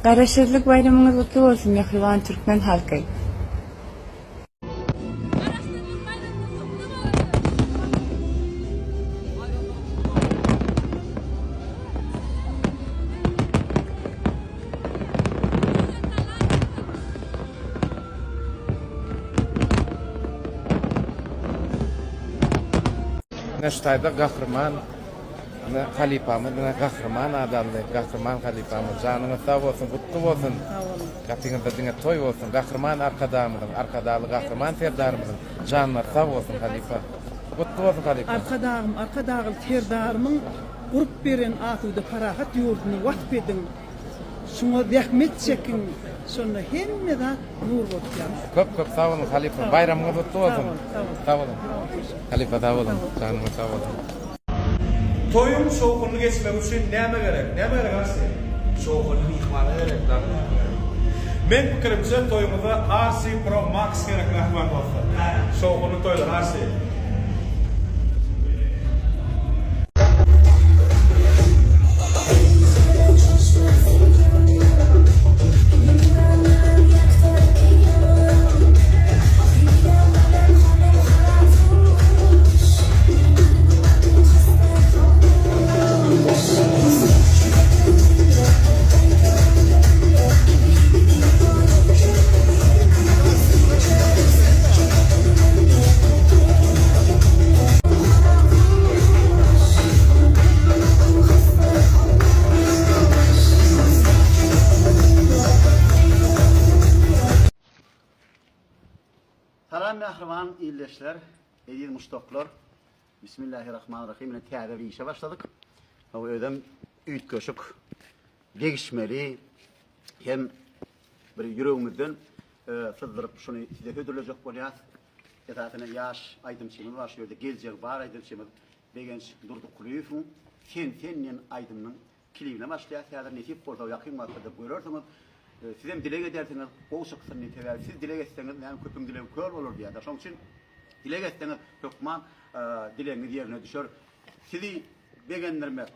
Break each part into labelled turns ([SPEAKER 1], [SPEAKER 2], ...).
[SPEAKER 1] Garaşırlık bayramınız kutlu olsun Mehriban Türkmen halkı.
[SPEAKER 2] Neştayda kahraman halifamız, kahraman adamlar, kahraman halifamız. Canınız sağ olsun, kutlu olsun. Kapınızda dine toy olsun. Kahraman arkadamızın, arkadalı kahraman serdarımızın. Canlar sağ olsun halifa. Kutlu olsun halifa.
[SPEAKER 3] Arkadağıl terdarımın grup beren atıda parahat yurdunu vat bedin. Şuna rahmet çekin. Sonra hemmeden nur botyan.
[SPEAKER 2] Çok sağ olun halifa. Bayramınız kutlu olsun. Sağ olun. Halifa sağ olun. Canınız sağ olun.
[SPEAKER 4] Toyun soğuğunu geçmek için neme gerek? Neme gerek arsi? Soğuğunu yıkmalı gerek. Men fikrimce toyumuza RC Pro Max gerek rahman olsun. Soğuğunu toylar RC.
[SPEAKER 5] Salam mehriban iyleşler, edir muştoklar. Bismillahirrahmanirrahim. Yine tiyade işe başladık. O ödem üyt köşük, değişmeli, hem bir yüreğimizden sızdırıp şunu size ödülecek olacağız. Esasında yaş aydımçımız var, şöyle gelecek var aydımçımız. Begenç durduk kulüyüfün, sen aydımın kilivine başlayacağız. Tiyade nesip olsa yakın vakıda buyurursanız, sizem dile ederseniz, o şıksın niteler, siz dile etseniz, yani köpüm dile kör olur diye. Onun için dile etseniz, hükman dileğiniz yerine düşer. Sizi beğendirmek,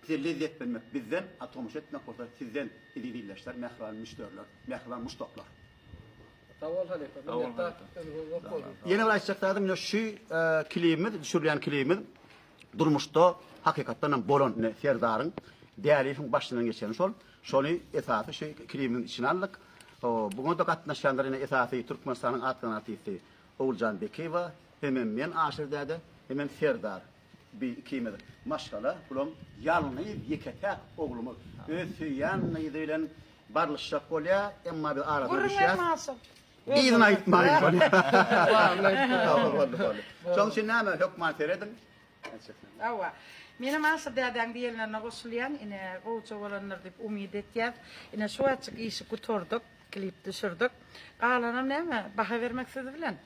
[SPEAKER 5] size lezzet vermek bizden, atomuş etmek olsa sizden idi dilleşler, mehriban müşteriler, mehriban müştoklar. Yeni bir açıkladım, şu kilimiz, düşürülen kilimiz, durmuşta hakikaten bolon serdarın, değerlifin başından geçen sol. Şonu esası şu kilimin içine aldık. Bugün de katnaşanların esası Türkmenistan'ın alternatifti Oğulcan Bekeva, hemen men aşır dedi, hemen Serdar bir kimidir. Maşallah, bulum yalnız yeketek oğlumuz. Ösüyan neydilen barlışak olya, emma bir arada düşüyor. İzin ayıtmayın. Şonun için ne mi hükman seyredin?
[SPEAKER 6] Ava. Benim asıl dadang diyeline gosulyan ine goço olanlar dip umid etiyat ine şu açık işi kuturduk klip düşürdük. Qalanam neme baha vermek siz bilen.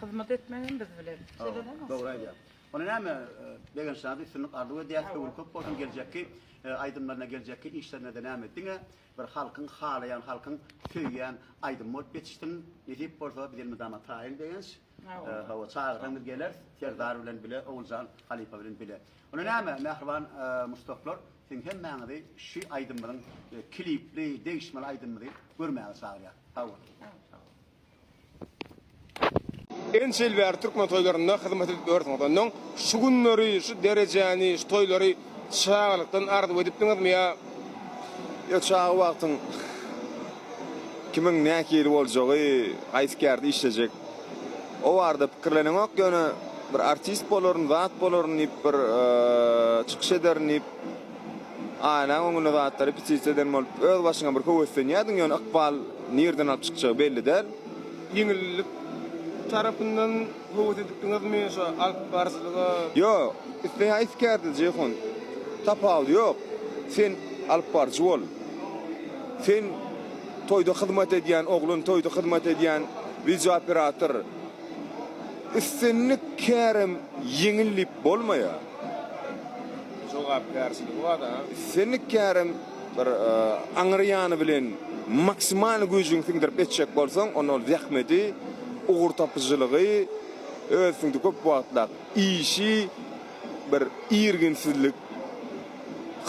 [SPEAKER 6] Hizmet etmeyin biz bilen.
[SPEAKER 5] Doğru aydı. Onun neme degen şansı sınıf ardığı diyas kılıp olsun gelecek ki aydınlarına gelecek ki işlerine devam ettiğine bir halkın halayan halkın köyyen aydın mod betiştin yetip borsa bizim dama tayin deyens. Hava çağırdan gelir Serdar bilen bile Oğulcan Halifa bilen bile. Onun neme mehriban mustaqlar sen hemmeni şu aydınların klipli değişmeli aydınları görmeye çağırıyor. Hava.
[SPEAKER 4] En selver Türkmen toylarında hizmet edip öğretmeden şu günleri, şu dereceni, şu toyları çağlıktan ardı ediptiniz mi ya?
[SPEAKER 7] Ya çağı vaktin kimin ne keli olacağı, aytkerdi işleyecek. O vardı fikirlenen ok yönü bir artist bolorun, zat bolorun bir çıkış ederin aynen onun zatları piçiç eden olup öz başına bir kuvvetsen yadın yönü akbal nereden alıp çıkacağı belli değil.
[SPEAKER 4] Yenilik tarafından kuvvet ediptiniz mi şu alp varsılığı?
[SPEAKER 7] Yok, işte aytkerdi cehun tapal yok. Sen alp varcı ol. Sen toyda hizmet ediyen oğlun, toyda hizmet ediyen video operatör. İstenlik kerim yenilip bolmaya.
[SPEAKER 4] Cevap karşılığı var da.
[SPEAKER 7] İstenlik kerim bir anriyanı bilen maksimal gücün singdirip etcek bolsan, onu zahmeti, uğur tapıcılığı, özüngde köp wagtlap işi bir irginsizlik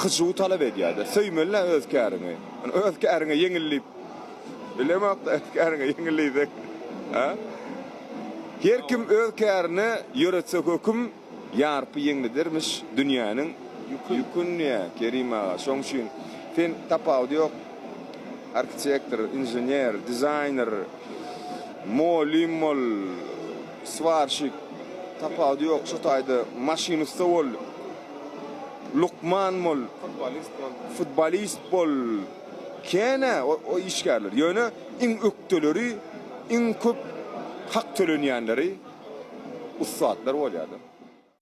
[SPEAKER 7] hyjy talap edýärdi. Söýmeli öz kärini. Öz kärine ýeňillip bilemek öz kärine ýeňillip. Ha? Her kim öz kärini ýöretse höküm ýarpy ýeňlidirmiş dünýäniň ýükünne Kerim ağa. Şoň üçin fen tapawdy ýok. Arkitektor, inženjer, dizajner, molimol, svarşik, tapawdy ýok. Şu taýda maşinista bol, Lukman mol, futbolist bol, kene o işgärler. Ýöne iň ökdeleri, iň köp hak tölenýänleri ustadlar bolýardy.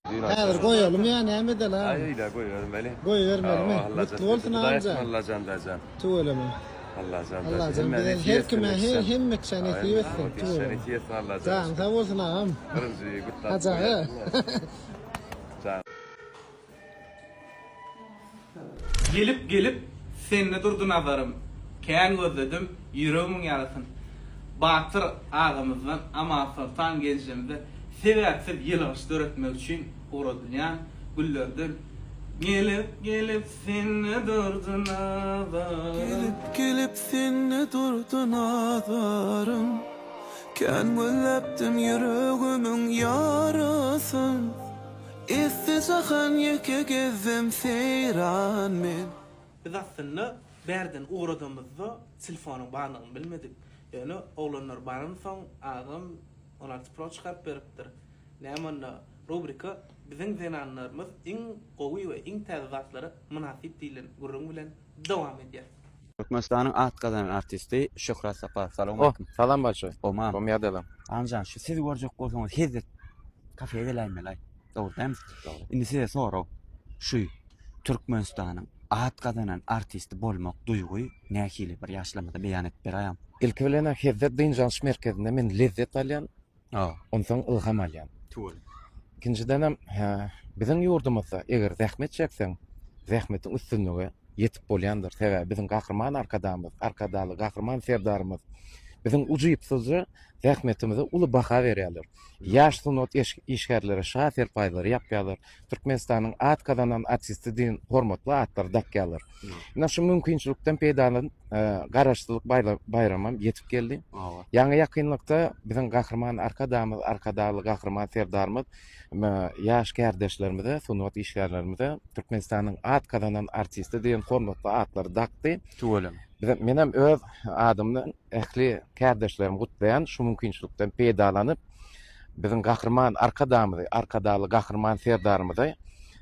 [SPEAKER 8] Häzir goýalım ýa näme de la?
[SPEAKER 9] Aýyla goýbermeli.
[SPEAKER 8] Goýbermeli. Mutlu bolsun amca.
[SPEAKER 9] Allah can dajan.
[SPEAKER 8] Tuwelemi.
[SPEAKER 9] Allah can dajan.
[SPEAKER 8] Allah can bilen her kime hemme seni tiýetsin.
[SPEAKER 9] Seni tiýetsin Allah can.
[SPEAKER 8] Can sag bolsun ağam.
[SPEAKER 9] Birinji gutlar.
[SPEAKER 8] Haja.
[SPEAKER 10] Gelip senne durdu nazarım. Kän gözledim, ýüregim ýarasyn. Batyr ağamyzdan Amasartan gençlemizde sebäpsiz ýylyş döretmek üçin uğradylýan güllerden gelip senne durdu nazarım.
[SPEAKER 11] Gelip senne durdu nazarım. Kän gözlepdim ýüregimiň ýarasyn. İstisahan ýeke gezem seyran men.
[SPEAKER 10] Biz aslında berden uğradığımızda telefonun bağlılığını bilmedik. Yani oğlanlar bağlanın son ağam 16 Pro çıkarıp beripdir. Näme rubrika bizim zenanlarımız iň gowy we iň täzezatlary münasip diýilen gurrun bilen dowam edýär.
[SPEAKER 12] Türkmenistanyň at gazanan artisti Şöhrat Sapar. Salam
[SPEAKER 2] Oh,
[SPEAKER 12] aleykum.
[SPEAKER 2] salam başy.
[SPEAKER 12] Omam.
[SPEAKER 2] Komýadalam.
[SPEAKER 12] Amcan şu siz görjek bolsaňyz hezir kafeye geläýmelay. Dogry dämi? Indi size sorag. Şu Türkmenistanyň at gazanan artisti bolmak duýguy nähili bir ýaşlamada beýan edip berýär.
[SPEAKER 2] İlk bilen hezir diňjans merkezinde men lezzet alýan, onsoň ilham alýan.
[SPEAKER 12] Tuwel.
[SPEAKER 2] İkincidenem biziň ýurdumyzda eger zähmet çekseň, zähmetiň üstünlügi ýetip bolýandyr. Sebäbi biziň gahrman arkadaly gahrman serdarymyz biziň ujuýypsyzca zähmetimize uly baha berýärler. Ýaş sunat işgärleri şafer paýlary ýapýarlar. Türkmenistanyň at gazanan artisti diýen hormatly atlar dakýarlar. Ina şu mümkinçilikden peýdalan garaşdylyk bayramam ýetip geldi. Ýaňy ýakynlykda biziň gahrman arkadaly gahrman serdarymyz ýaş kardeşlerimize, sunat işgärlerimize Türkmenistanyň at gazanan artisti diýen hormatly atlary dakdy.
[SPEAKER 12] Tuwelem.
[SPEAKER 2] Menem öz adymdan ähli kardeşlerim gutlaýan şu mümkinçilikden peýdalanyp biziň gahrman arkadaly gahrman serdarymyzy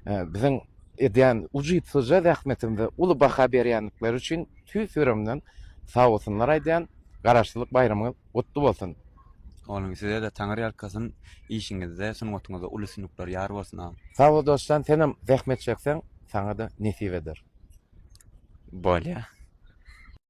[SPEAKER 2] biziň edýän ujuýypsyzca zähmetimizde uly baha berýänlikleri üçin tüýsürümden sag bolsunlar aýdýan. Garaşdylyk bayramy gutly bolsun.
[SPEAKER 12] Onuň size de taňry ýarkasyň işiňizde, sunuwatyňyzda uly sunuklar ýar bolsun.
[SPEAKER 2] Sag bol dostlar, senem zähmet çekseň, saňa da nesip eder.
[SPEAKER 12] Bolýa.